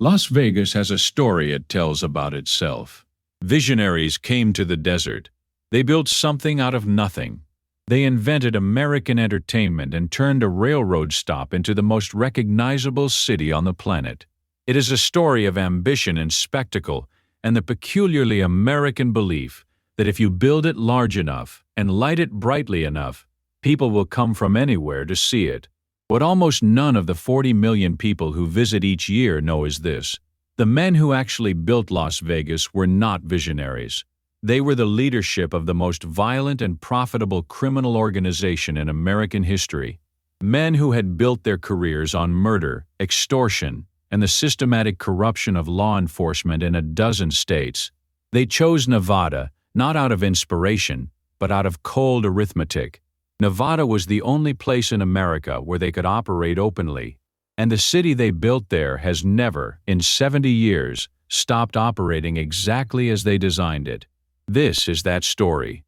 Las Vegas has a story it tells about itself. Visionaries came to the desert. They built something out of nothing. They invented American entertainment and turned a railroad stop into the most recognizable city on the planet. It is a story of ambition and spectacle, and the peculiarly American belief that if you build it large enough and light it brightly enough, people will come from anywhere to see it. What almost none of the 40 million people who visit each year know is this: the men who actually built Las Vegas were not visionaries. They were the leadership of the most violent and profitable criminal organization in American history. Men who had built their careers on murder, extortion, and the systematic corruption of law enforcement in a dozen states. They chose Nevada, not out of inspiration, but out of cold arithmetic. Nevada was the only place in America where they could operate openly, and the city they built there has never, in 70 years, stopped operating exactly as they designed it. This is that story.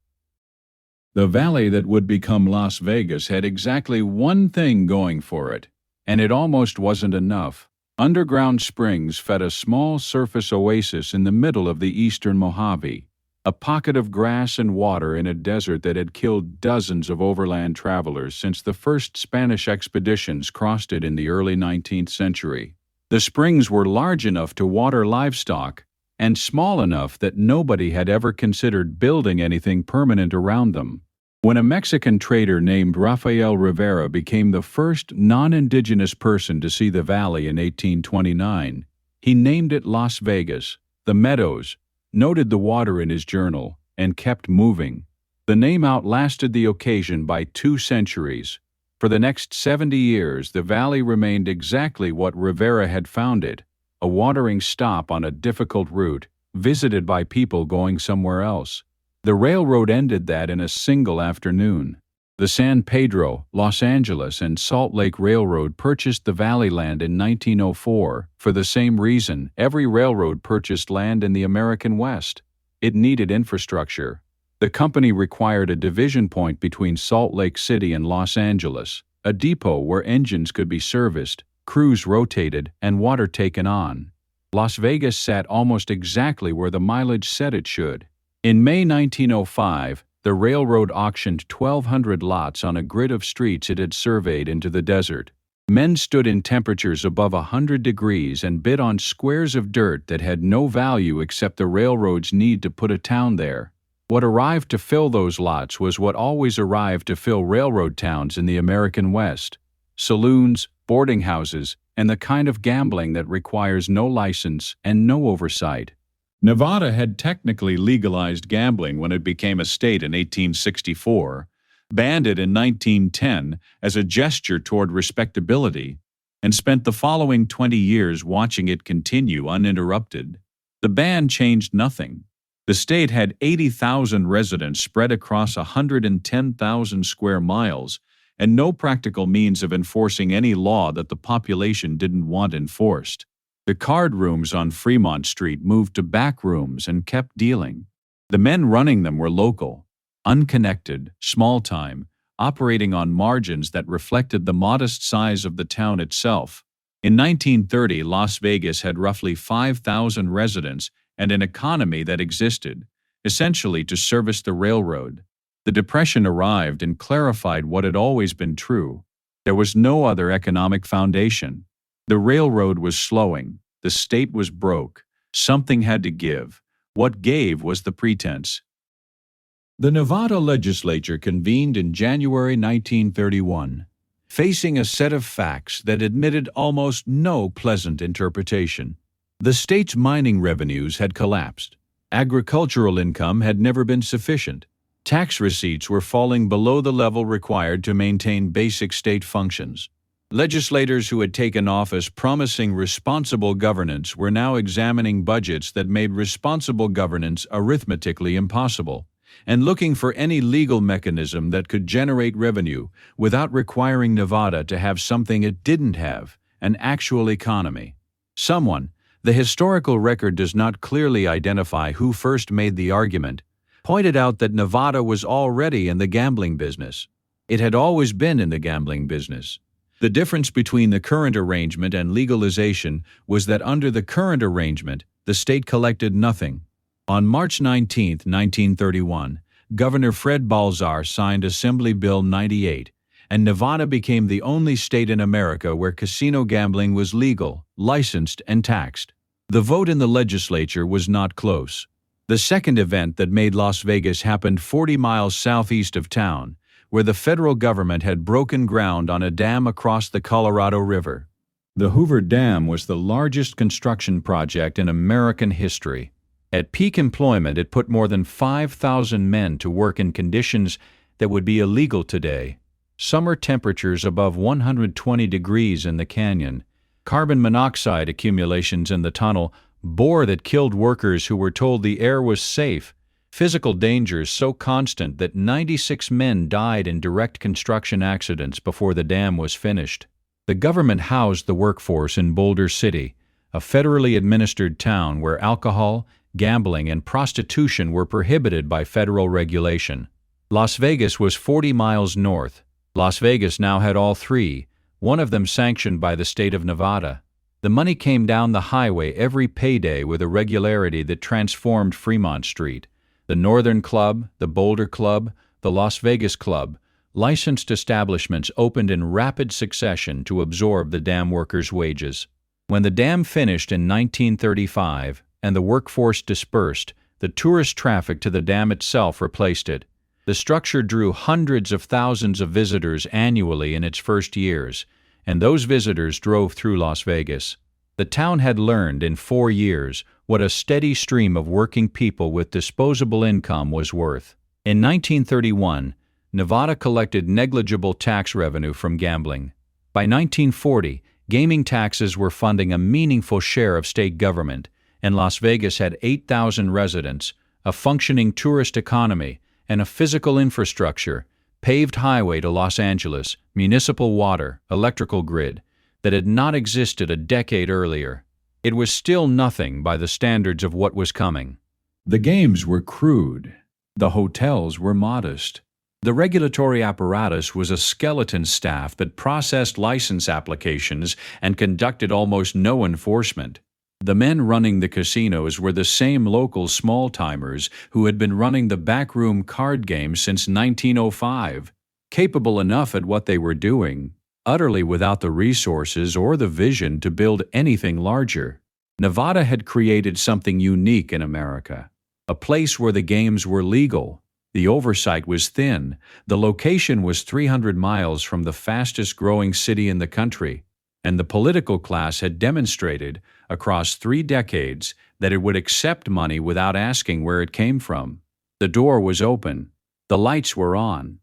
The valley that would become Las Vegas had exactly one thing going for it, and it almost wasn't enough. Underground springs fed a small surface oasis in the middle of the eastern Mojave, a pocket of grass and water in a desert that had killed dozens of overland travelers since the first Spanish expeditions crossed it in the early 19th century. The springs were large enough to water livestock and small enough that nobody had ever considered building anything permanent around them. When a Mexican trader named Rafael Rivera became the first non-indigenous person to see the valley in 1829, he named it Las Vegas. The meadows, noted the water in his journal, and kept moving. The name outlasted the occasion by 2 centuries. For the next 70 years, the valley remained exactly what Rivera had found it, a watering stop on a difficult route, visited by people going somewhere else. The railroad ended that in a single afternoon. The San Pedro, Los Angeles, and Salt Lake Railroad purchased the valley land in 1904 for the same reason every railroad purchased land in the American West. It needed infrastructure. The company required a division point between Salt Lake City and Los Angeles, a depot where engines could be serviced, crews rotated, and water taken on. Las Vegas sat almost exactly where the mileage said it should. In May 1905, the railroad auctioned 1,200 lots on a grid of streets it had surveyed into the desert. Men stood in temperatures above 100 degrees and bid on squares of dirt that had no value except the railroad's need to put a town there. What arrived to fill those lots was what always arrived to fill railroad towns in the American West: saloons, boarding houses, and the kind of gambling that requires no license and no oversight. Nevada had technically legalized gambling when it became a state in 1864, banned it in 1910 as a gesture toward respectability, and spent the following 20 years watching it continue uninterrupted. The ban changed nothing. The state had 80,000 residents spread across 110,000 square miles, and no practical means of enforcing any law that the population didn't want enforced. The card rooms on Fremont Street moved to back rooms and kept dealing. The men running them were local, unconnected, small-time, operating on margins that reflected the modest size of the town itself. In 1930, Las Vegas had roughly 5,000 residents and an economy that existed, essentially to service the railroad. The Depression arrived and clarified what had always been true. There was no other economic foundation. The railroad was slowing. The state was broke. Something had to give. What gave was the pretense. The Nevada legislature convened in January 1931, facing a set of facts that admitted almost no pleasant interpretation. The state's mining revenues had collapsed. Agricultural income had never been sufficient. Tax receipts were falling below the level required to maintain basic state functions. Legislators who had taken office promising responsible governance were now examining budgets that made responsible governance arithmetically impossible, and looking for any legal mechanism that could generate revenue without requiring Nevada to have something it didn't have, an actual economy. Someone, the historical record does not clearly identify who first made the argument, pointed out that Nevada was already in the gambling business. It had always been in the gambling business. The difference between the current arrangement and legalization was that under the current arrangement, the state collected nothing. On March 19, 1931, Governor Fred Balzar signed Assembly Bill 98, and Nevada became the only state in America where casino gambling was legal, licensed, and taxed. The vote in the legislature was not close. The second event that made Las Vegas happened 40 miles southeast of town, where the federal government had broken ground on a dam across the Colorado River. The Hoover Dam was the largest construction project in American history. At peak employment, it put more than 5,000 men to work in conditions that would be illegal today. Summer temperatures above 120 degrees in the canyon, carbon monoxide accumulations in the tunnel, bore that killed workers who were told the air was safe, physical dangers so constant that 96 men died in direct construction accidents before the dam was finished. The government housed the workforce in Boulder City, a federally administered town where alcohol, gambling, and prostitution were prohibited by federal regulation. Las Vegas was 40 miles north. Las Vegas now had all three, one of them sanctioned by the state of Nevada. The money came down the highway every payday with a regularity that transformed Fremont Street. The Northern Club, the Boulder Club, the Las Vegas Club, licensed establishments opened in rapid succession to absorb the dam workers' wages. When the dam finished in 1935, and the workforce dispersed, the tourist traffic to the dam itself replaced it. The structure drew hundreds of thousands of visitors annually in its first years, and those visitors drove through Las Vegas. The town had learned in 4 years what a steady stream of working people with disposable income was worth. In 1931, Nevada collected negligible tax revenue from gambling. By 1940, gaming taxes were funding a meaningful share of state government, and Las Vegas had 8,000 residents, a functioning tourist economy, and a physical infrastructure, paved highway to Los Angeles, municipal water, electrical grid, that had not existed a decade earlier. It was still nothing by the standards of what was coming. The games were crude. The hotels were modest. The regulatory apparatus was a skeleton staff that processed license applications and conducted almost no enforcement. The men running the casinos were the same local small-timers who had been running the backroom card game since 1905, capable enough at what they were doing, utterly without the resources or the vision to build anything larger. Nevada had created something unique in America, a place where the games were legal. The oversight was thin. The location was 300 miles from the fastest-growing city in the country, and the political class had demonstrated across 3 decades that it would accept money without asking where it came from. The door was open. The lights were on.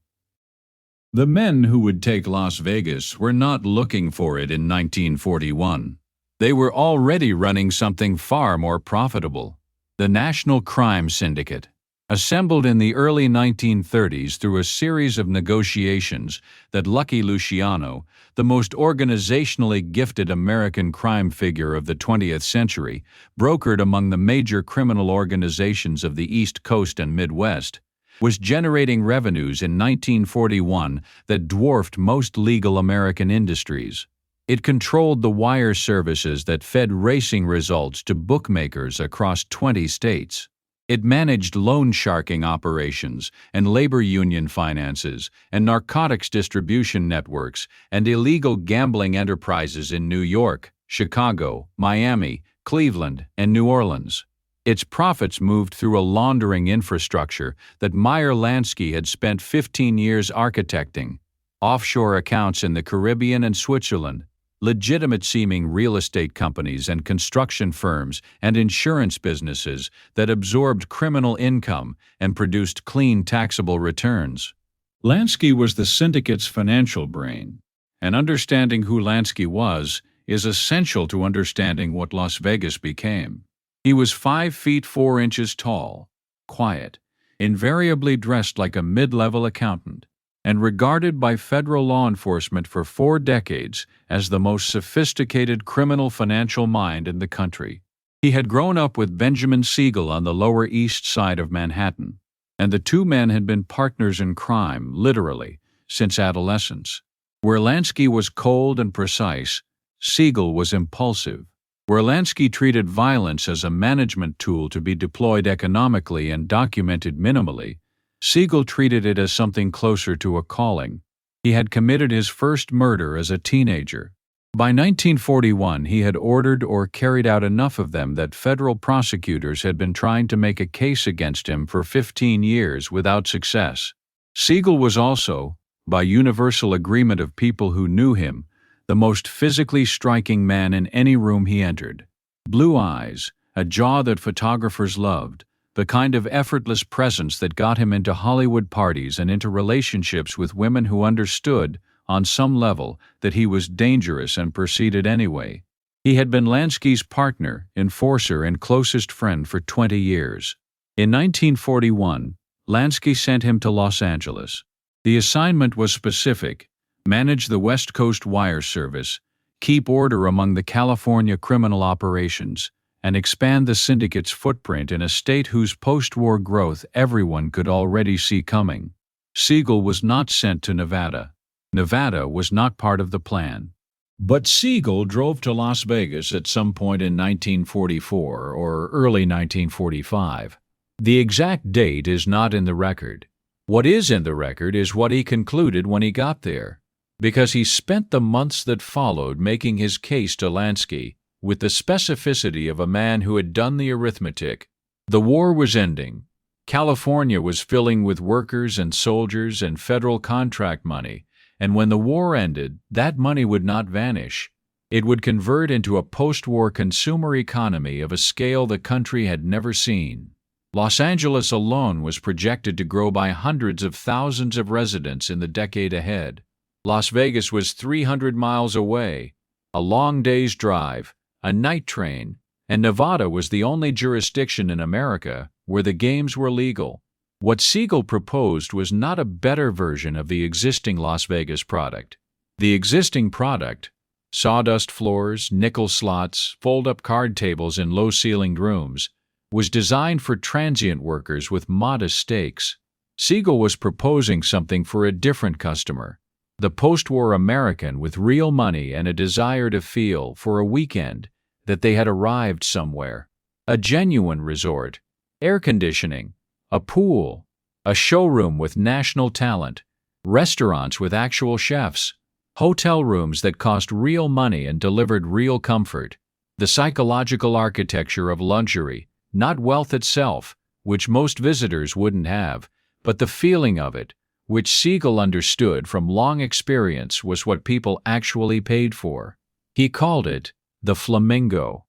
The men who would take Las Vegas were not looking for it in 1941. They were already running something far more profitable. The National Crime Syndicate, assembled in the early 1930s through a series of negotiations that Lucky Luciano, the most organizationally gifted American crime figure of the 20th century, brokered among the major criminal organizations of the East Coast and Midwest, was generating revenues in 1941 that dwarfed most legal American industries. It controlled the wire services that fed racing results to bookmakers across 20 states. It managed loan sharking operations and labor union finances and narcotics distribution networks and illegal gambling enterprises in New York, Chicago, Miami, Cleveland, and New Orleans. Its profits moved through a laundering infrastructure that Meyer Lansky had spent 15 years architecting, offshore accounts in the Caribbean and Switzerland, legitimate-seeming real estate companies and construction firms and insurance businesses that absorbed criminal income and produced clean taxable returns. Lansky was the syndicate's financial brain, and understanding who Lansky was is essential to understanding what Las Vegas became. He was 5 feet 4 inches tall, quiet, invariably dressed like a mid-level accountant, and regarded by federal law enforcement for 4 decades as the most sophisticated criminal financial mind in the country. He had grown up with Benjamin Siegel on the Lower East Side of Manhattan, and the two men had been partners in crime, literally, since adolescence. Where Lansky was cold and precise, Siegel was impulsive. Where Lansky treated violence as a management tool to be deployed economically and documented minimally, Siegel treated it as something closer to a calling. He had committed his first murder as a teenager. By 1941, he had ordered or carried out enough of them that federal prosecutors had been trying to make a case against him for 15 years without success. Siegel was also, by universal agreement of people who knew him, the most physically striking man in any room he entered. Blue eyes, a jaw that photographers loved, the kind of effortless presence that got him into Hollywood parties and into relationships with women who understood, on some level, that he was dangerous and proceeded anyway. He had been Lansky's partner, enforcer, and closest friend for 20 years. In 1941, Lansky sent him to Los Angeles. The assignment was specific: manage the West Coast wire service, keep order among the California criminal operations, and expand the syndicate's footprint in a state whose post-war growth everyone could already see coming. Siegel was not sent to Nevada. Nevada was not part of the plan. But Siegel drove to Las Vegas at some point in 1944 or early 1945. The exact date is not in the record. What is in the record is what he concluded when he got there, because he spent the months that followed making his case to Lansky with the specificity of a man who had done the arithmetic. The war was ending. California was filling with workers and soldiers and federal contract money, and when the war ended, that money would not vanish. It would convert into a post-war consumer economy of a scale the country had never seen. Los Angeles alone was projected to grow by hundreds of thousands of residents in the decade ahead. Las Vegas was 300 miles away, a long day's drive, a night train, and Nevada was the only jurisdiction in America where the games were legal. What Siegel proposed was not a better version of the existing Las Vegas product. The existing product, sawdust floors, nickel slots, fold-up card tables in low-ceilinged rooms, was designed for transient workers with modest stakes. Siegel was proposing something for a different customer, the post-war American with real money and a desire to feel, for a weekend, that they had arrived somewhere. A genuine resort, air conditioning, a pool, a showroom with national talent, restaurants with actual chefs, hotel rooms that cost real money and delivered real comfort, the psychological architecture of luxury, not wealth itself, which most visitors wouldn't have, but the feeling of it, which Siegel understood from long experience was what people actually paid for. He called it the Flamingo.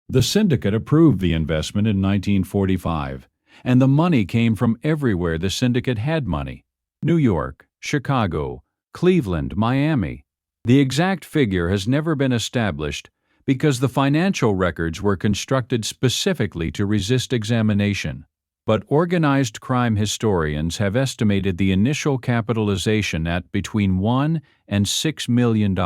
The syndicate approved the investment in 1945, and the money came from everywhere the syndicate had money: New York, Chicago, Cleveland, Miami. The exact figure has never been established because the financial records were constructed specifically to resist examination. But organized crime historians have estimated the initial capitalization at between $1 and $6 million,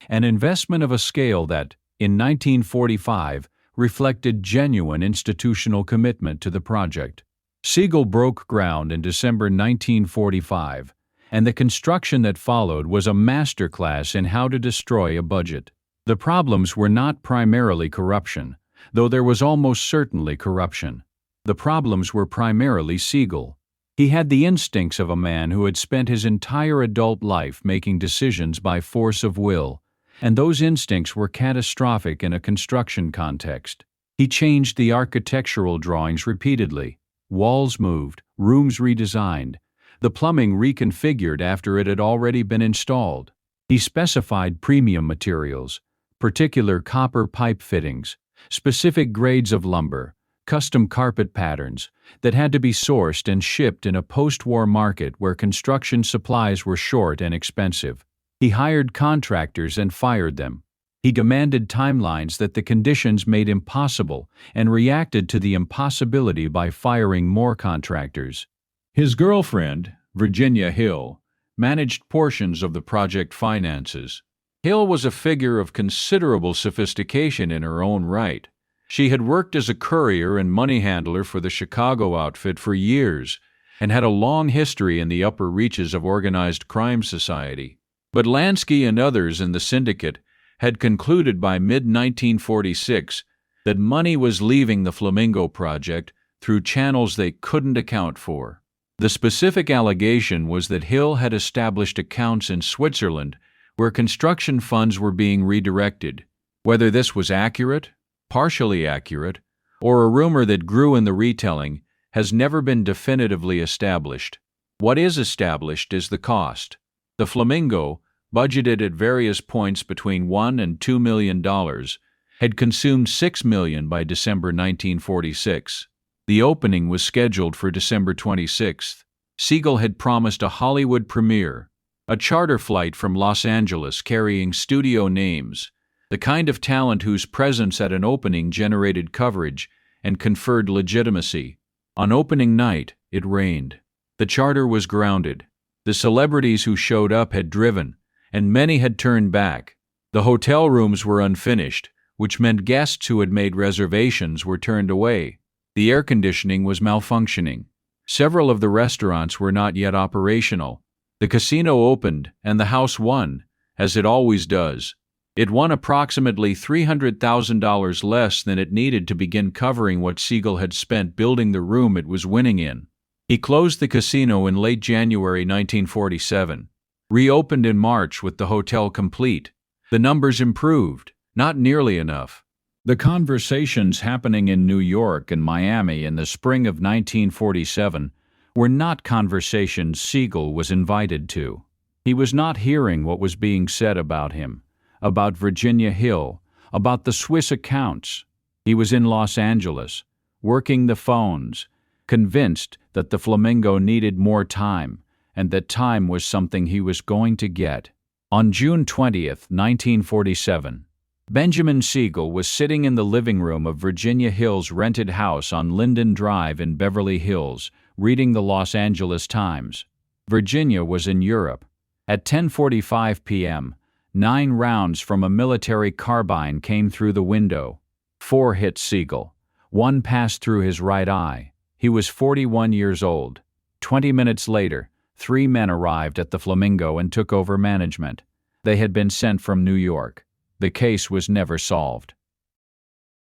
an investment of a scale that, in 1945, reflected genuine institutional commitment to the project. Siegel broke ground in December 1945, and the construction that followed was a masterclass in how to destroy a budget. The problems were not primarily corruption, though there was almost certainly corruption. The problems were primarily Siegel. He had the instincts of a man who had spent his entire adult life making decisions by force of will, and those instincts were catastrophic in a construction context. He changed the architectural drawings repeatedly. Walls moved, rooms redesigned, the plumbing reconfigured after it had already been installed. He specified premium materials, particular copper pipe fittings, specific grades of lumber, custom carpet patterns that had to be sourced and shipped in a post-war market where construction supplies were short and expensive. He hired contractors and fired them. He demanded timelines that the conditions made impossible and reacted to the impossibility by firing more contractors. His girlfriend, Virginia Hill, managed portions of the project finances. Hill was a figure of considerable sophistication in her own right. She had worked as a courier and money handler for the Chicago outfit for years, and had a long history in the upper reaches of organized crime society. But Lansky and others in the syndicate had concluded by mid-1946 that money was leaving the Flamingo project through channels they couldn't account for. The specific allegation was that Hill had established accounts in Switzerland where construction funds were being redirected. Whether this was accurate, partially accurate, or a rumor that grew in the retelling has never been definitively established. What is established is the cost. The Flamingo, budgeted at various points between $1 and $2 million, had consumed $6 million by December 1946. The opening was scheduled for December 26th. Siegel had promised a Hollywood premiere, a charter flight from Los Angeles carrying studio names, the kind of talent whose presence at an opening generated coverage and conferred legitimacy. On opening night, it rained. The charter was grounded. The celebrities who showed up had driven, and many had turned back. The hotel rooms were unfinished, which meant guests who had made reservations were turned away. The air conditioning was malfunctioning. Several of the restaurants were not yet operational. The casino opened, and the house won, as it always does. It won approximately $300,000 less than it needed to begin covering what Siegel had spent building the room it was winning in. He closed the casino in late January 1947, reopened in March with the hotel complete. The numbers improved, not nearly enough. The conversations happening in New York and Miami in the spring of 1947 were not conversations Siegel was invited to. He was not hearing what was being said about him, about Virginia Hill, about the Swiss accounts. He was in Los Angeles, working the phones, convinced that the Flamingo needed more time, and that time was something he was going to get. On June 20th, 1947, Benjamin Siegel was sitting in the living room of Virginia Hill's rented house on Linden Drive in Beverly Hills, reading the Los Angeles Times. Virginia was in Europe. At 10:45 p.m., 9 rounds from a military carbine came through the window. 4 hit Siegel. 1 passed through his right eye. He was 41 years old. 20 minutes later, 3 men arrived at the Flamingo and took over management. They had been sent from New York. The case was never solved.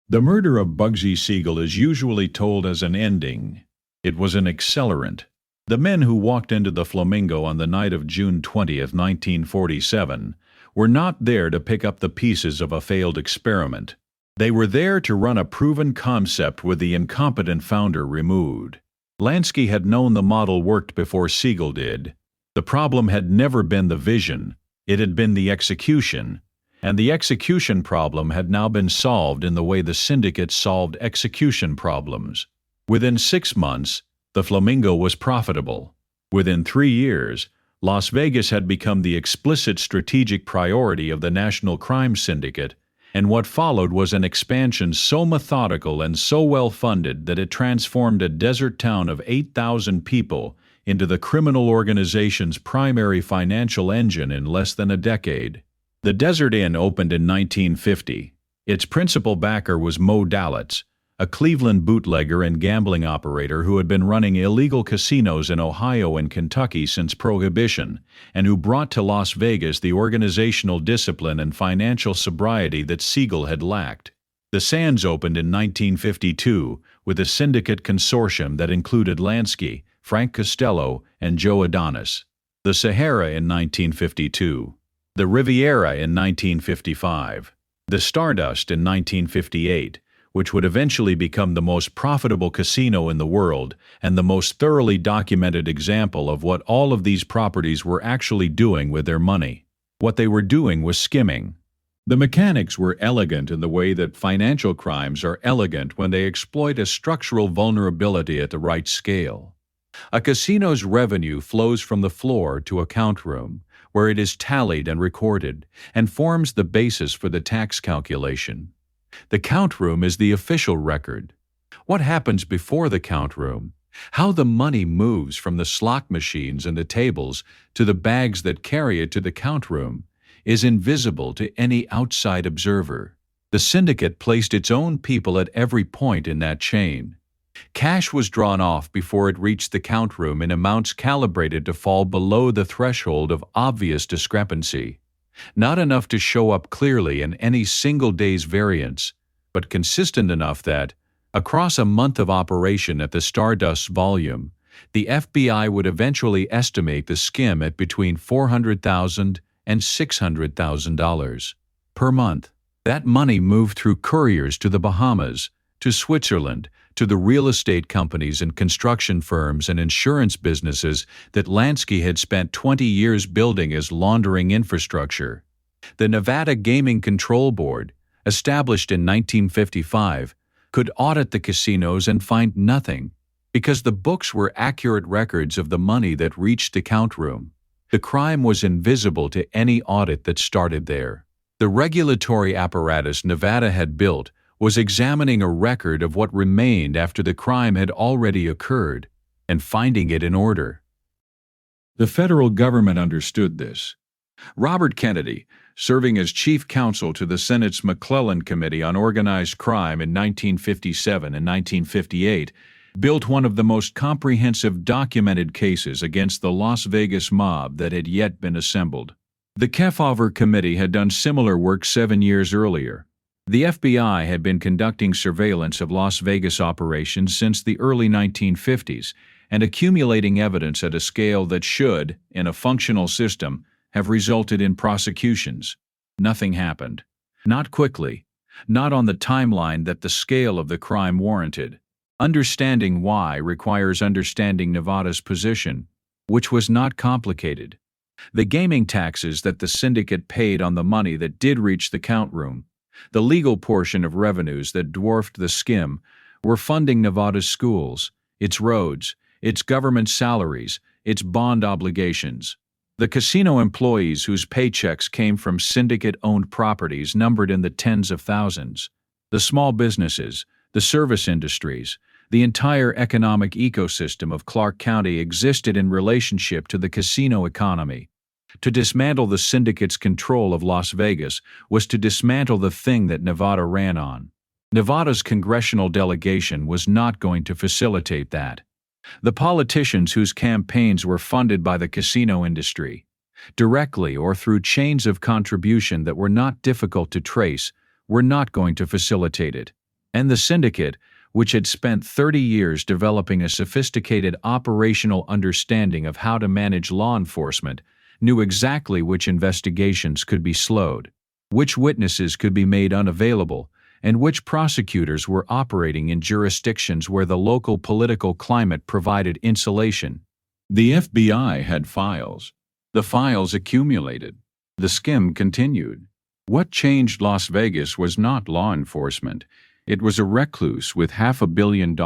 The murder of Bugsy Siegel is usually told as an ending. It was an accelerant. The men who walked into the Flamingo on the night of June 20th, 1947, were not there to pick up the pieces of a failed experiment. They were there to run a proven concept with the incompetent founder removed. Lansky had known the model worked before Siegel did. The problem had never been the vision, it had been the execution. And the execution problem had now been solved in the way the syndicate solved execution problems. Within 6 months, the Flamingo was profitable. Within 3 years, Las Vegas had become the explicit strategic priority of the National Crime Syndicate, and what followed was an expansion so methodical and so well-funded that it transformed a desert town of 8,000 people into the criminal organization's primary financial engine in less than a decade. The Desert Inn opened in 1950. Its principal backer was Mo Dalitz, a Cleveland bootlegger and gambling operator who had been running illegal casinos in Ohio and Kentucky since Prohibition, and who brought to Las Vegas the organizational discipline and financial sobriety that Siegel had lacked. The Sands opened in 1952 with a syndicate consortium that included Lansky, Frank Costello, and Joe Adonis. The Sahara in 1952. The Riviera in 1955. The Stardust in 1958, which would eventually become the most profitable casino in the world and the most thoroughly documented example of what all of these properties were actually doing with their money. What they were doing was skimming. The mechanics were elegant in the way that financial crimes are elegant when they exploit a structural vulnerability at the right scale. A casino's revenue flows from the floor to a count room, where it is tallied and recorded, and forms the basis for the tax calculation. The count room is the official record. What happens before the count room, how the money moves from the slot machines and the tables to the bags that carry it to the count room, is invisible to any outside observer. The syndicate placed its own people at every point in that chain. Cash was drawn off before it reached the count room in amounts calibrated to fall below the threshold of obvious discrepancy. Not enough to show up clearly in any single day's variance, but consistent enough that, across a month of operation at the Stardust's volume, the FBI would eventually estimate the skim at between $400,000 and $600,000 per month. That money moved through couriers to the Bahamas, to Switzerland, to the real estate companies and construction firms and insurance businesses that Lansky had spent 20 years building as laundering infrastructure. The Nevada Gaming Control Board, established in 1955, could audit the casinos and find nothing, because the books were accurate records of the money that reached the count room. The crime was invisible to any audit that started there. The regulatory apparatus Nevada had built was examining a record of what remained after the crime had already occurred and finding it in order. The federal government understood this. Robert Kennedy, serving as chief counsel to the Senate's McClellan Committee on Organized Crime in 1957 and 1958, built one of the most comprehensive documented cases against the Las Vegas mob that had yet been assembled. The Kefauver Committee had done similar work 7 years earlier. The FBI had been conducting surveillance of Las Vegas operations since the early 1950s and accumulating evidence at a scale that should, in a functional system, have resulted in prosecutions. Nothing happened. Not quickly. Not on the timeline that the scale of the crime warranted. Understanding why requires understanding Nevada's position, which was not complicated. The gaming taxes that the syndicate paid on the money that did reach the count room, the legal portion of revenues that dwarfed the skim, were funding Nevada's schools, its roads, its government salaries, its bond obligations. The casino employees whose paychecks came from syndicate-owned properties numbered in the tens of thousands. The small businesses, the service industries, the entire economic ecosystem of Clark County existed in relationship to the casino economy. To dismantle the syndicate's control of Las Vegas was to dismantle the thing that Nevada ran on. Nevada's congressional delegation was not going to facilitate that. The politicians whose campaigns were funded by the casino industry, directly or through chains of contribution that were not difficult to trace, were not going to facilitate it. And the syndicate, which had spent 30 years developing a sophisticated operational understanding of how to manage law enforcement, knew exactly which investigations could be slowed, which witnesses could be made unavailable, and which prosecutors were operating in jurisdictions where the local political climate provided insulation. The FBI had files. The files accumulated. The skim continued. What changed Las Vegas was not law enforcement. It was a recluse with $500 million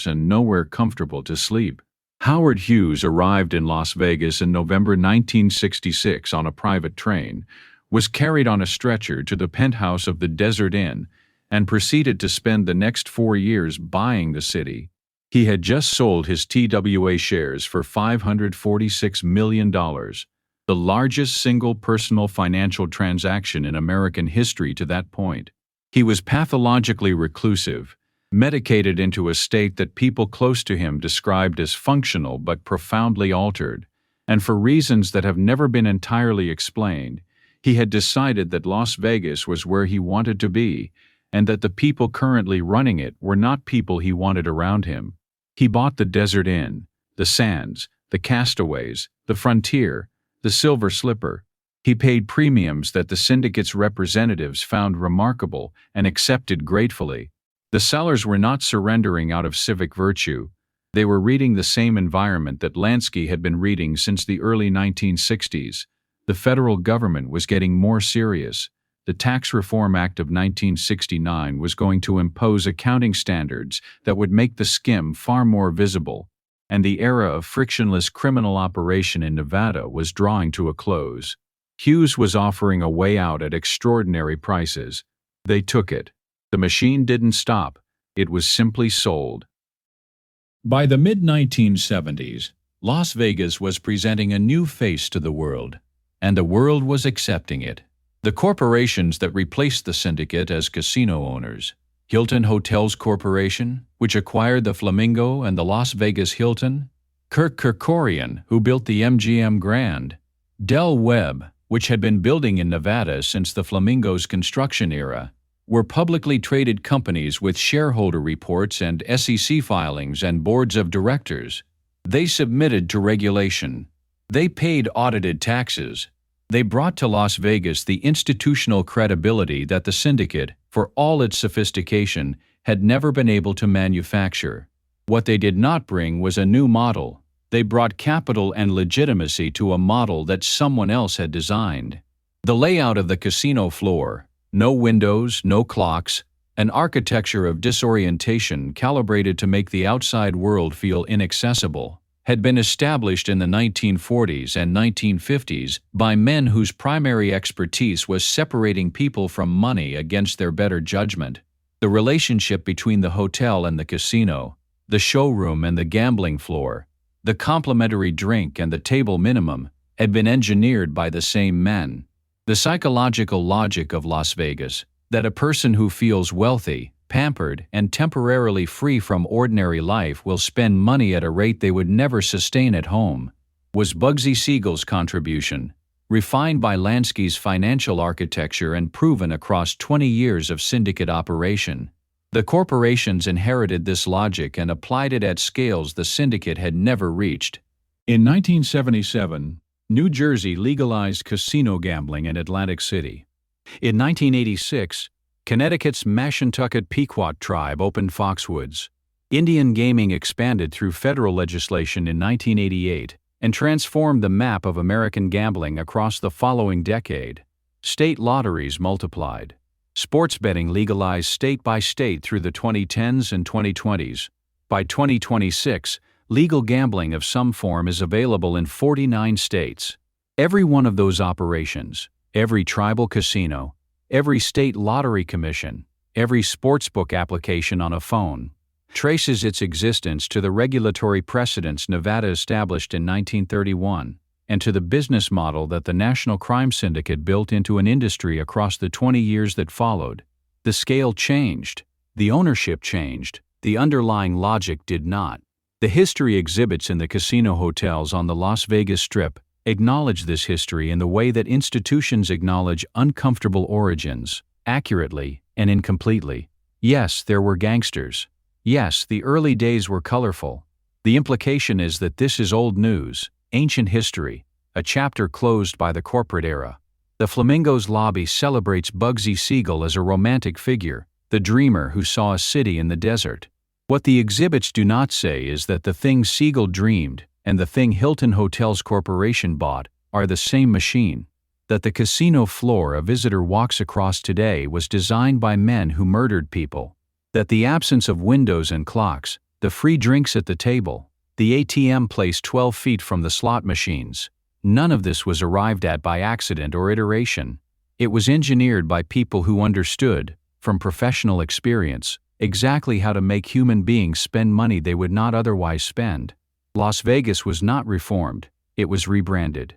and nowhere comfortable to sleep. Howard Hughes arrived in Las Vegas in November 1966 on a private train, was carried on a stretcher to the penthouse of the Desert Inn, and proceeded to spend the next 4 years buying the city. He had just sold his TWA shares for $546 million, the largest single personal financial transaction in American history to that point. He was pathologically reclusive, medicated into a state that people close to him described as functional but profoundly altered, and for reasons that have never been entirely explained, he had decided that Las Vegas was where he wanted to be, and that the people currently running it were not people he wanted around him. He bought the Desert Inn, the Sands, the Castaways, the Frontier, the Silver Slipper. He paid premiums that the syndicate's representatives found remarkable and accepted gratefully. The sellers were not surrendering out of civic virtue. They were reading the same environment that Lansky had been reading since the early 1960s. The federal government was getting more serious. The Tax Reform Act of 1969 was going to impose accounting standards that would make the skim far more visible, and the era of frictionless criminal operation in Nevada was drawing to a close. Hughes was offering a way out at extraordinary prices. They took it. The machine didn't stop. It was simply sold. By the mid-1970s, Las Vegas was presenting a new face to the world, and the world was accepting it. The corporations that replaced the syndicate as casino owners, Hilton Hotels Corporation, which acquired the Flamingo and the Las Vegas Hilton, Kirk Kerkorian, who built the MGM Grand, Del Webb, which had been building in Nevada since the Flamingo's construction era, were publicly traded companies with shareholder reports and SEC filings and boards of directors. They submitted to regulation. They paid audited taxes. They brought to Las Vegas the institutional credibility that the syndicate, for all its sophistication, had never been able to manufacture. What they did not bring was a new model. They brought capital and legitimacy to a model that someone else had designed. The layout of the casino floor, no windows, no clocks, an architecture of disorientation calibrated to make the outside world feel inaccessible, had been established in the 1940s and 1950s by men whose primary expertise was separating people from money against their better judgment. The relationship between the hotel and the casino, the showroom and the gambling floor, the complimentary drink and the table minimum, had been engineered by the same men. The psychological logic of Las Vegas, that a person who feels wealthy, pampered, and temporarily free from ordinary life will spend money at a rate they would never sustain at home, was Bugsy Siegel's contribution, refined by Lansky's financial architecture and proven across 20 years of syndicate operation. The corporations inherited this logic and applied it at scales the syndicate had never reached. In 1977, New Jersey legalized casino gambling in Atlantic City. In 1986, Connecticut's Mashantucket Pequot tribe opened Foxwoods. Indian gaming expanded through federal legislation in 1988 and transformed the map of American gambling across the following decade. State lotteries multiplied. Sports betting legalized state by state through the 2010s and 2020s. By 2026, legal gambling of some form is available in 49 states. Every one of those operations, every tribal casino, every state lottery commission, every sportsbook application on a phone, traces its existence to the regulatory precedents Nevada established in 1931. And to the business model that the National Crime Syndicate built into an industry across the 20 years that followed. The scale changed, the ownership changed, the underlying logic did not. The history exhibits in the casino hotels on the Las Vegas Strip acknowledge this history in the way that institutions acknowledge uncomfortable origins, accurately and incompletely. Yes, there were gangsters. Yes, the early days were colorful. The implication is that this is old news, ancient history, a chapter closed by the corporate era. The Flamingo's lobby celebrates Bugsy Siegel as a romantic figure, the dreamer who saw a city in the desert. What the exhibits do not say is that the thing Siegel dreamed and the thing Hilton Hotels Corporation bought are the same machine. That the casino floor a visitor walks across today was designed by men who murdered people. That the absence of windows and clocks, the free drinks at the table, the ATM placed 12 feet from the slot machines, none of this was arrived at by accident or iteration. It was engineered by people who understood, from professional experience, exactly how to make human beings spend money they would not otherwise spend. Las Vegas was not reformed, it was rebranded.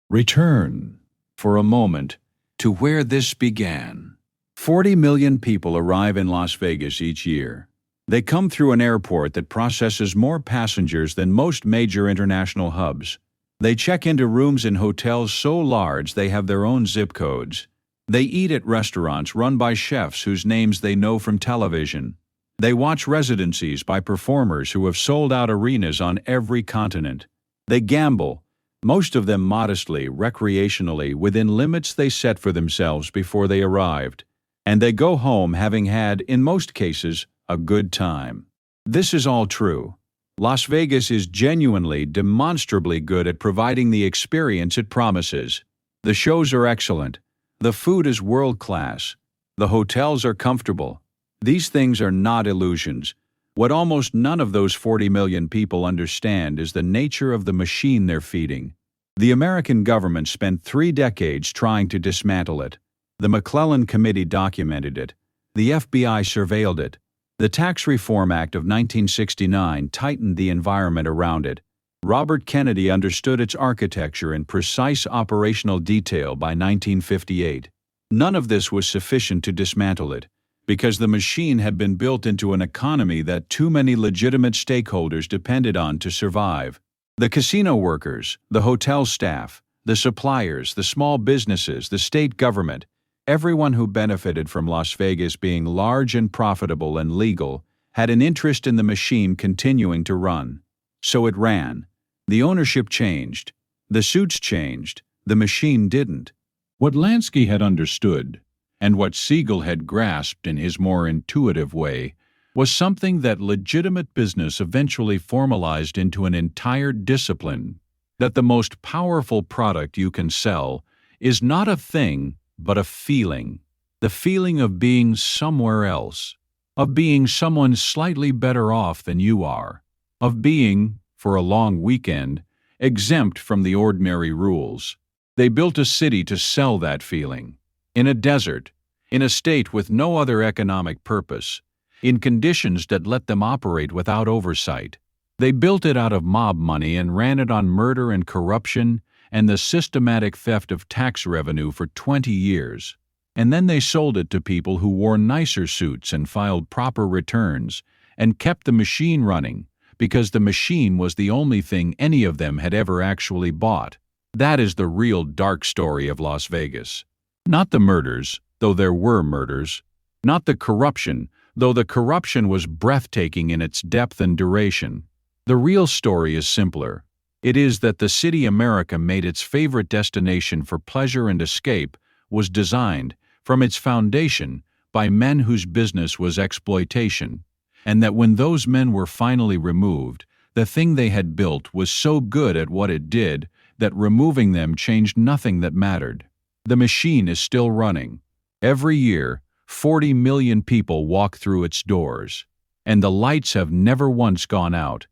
Return, for a moment, to where this began. 40 million people arrive in Las Vegas each year. They come through an airport that processes more passengers than most major international hubs. They check into rooms in hotels so large they have their own zip codes. They eat at restaurants run by chefs whose names they know from television. They watch residencies by performers who have sold out arenas on every continent. They gamble, most of them modestly, recreationally, within limits they set for themselves before they arrived. And they go home having had, in most cases, a good time. This is all true. Las Vegas is genuinely, demonstrably good at providing the experience it promises. The shows are excellent. The food is world-class. The hotels are comfortable. These things are not illusions. What almost none of those 40 million people understand is the nature of the machine they're feeding. The American government spent 3 decades trying to dismantle it. The McClellan Committee documented it. The FBI surveilled it. The Tax Reform Act of 1969 tightened the environment around it. Robert Kennedy understood its architecture in precise operational detail by 1958. None of this was sufficient to dismantle it, because the machine had been built into an economy that too many legitimate stakeholders depended on to survive. The casino workers, the hotel staff, the suppliers, the small businesses, the state government, everyone who benefited from Las Vegas being large and profitable and legal had an interest in the machine continuing to run. So it ran. The ownership changed. The suits changed. The machine didn't. What Lansky had understood, and what Siegel had grasped in his more intuitive way, was something that legitimate business eventually formalized into an entire discipline, that the most powerful product you can sell is not a thing, but a feeling. The feeling of being somewhere else, of being someone slightly better off than you are, of being, for a long weekend, exempt from the ordinary rules. They built a city to sell that feeling. In a desert, in a state with no other economic purpose, in conditions that let them operate without oversight. They built it out of mob money and ran it on murder and corruption and the systematic theft of tax revenue for 20 years. And then they sold it to people who wore nicer suits and filed proper returns and kept the machine running because the machine was the only thing any of them had ever actually bought. That is the real dark story of Las Vegas. Not the murders, though there were murders. Not the corruption, though the corruption was breathtaking in its depth and duration. The real story is simpler. It is that the city America made its favorite destination for pleasure and escape was designed, from its foundation, by men whose business was exploitation, and that when those men were finally removed, the thing they had built was so good at what it did that removing them changed nothing that mattered. The machine is still running. Every year, 40 million people walk through its doors, and the lights have never once gone out.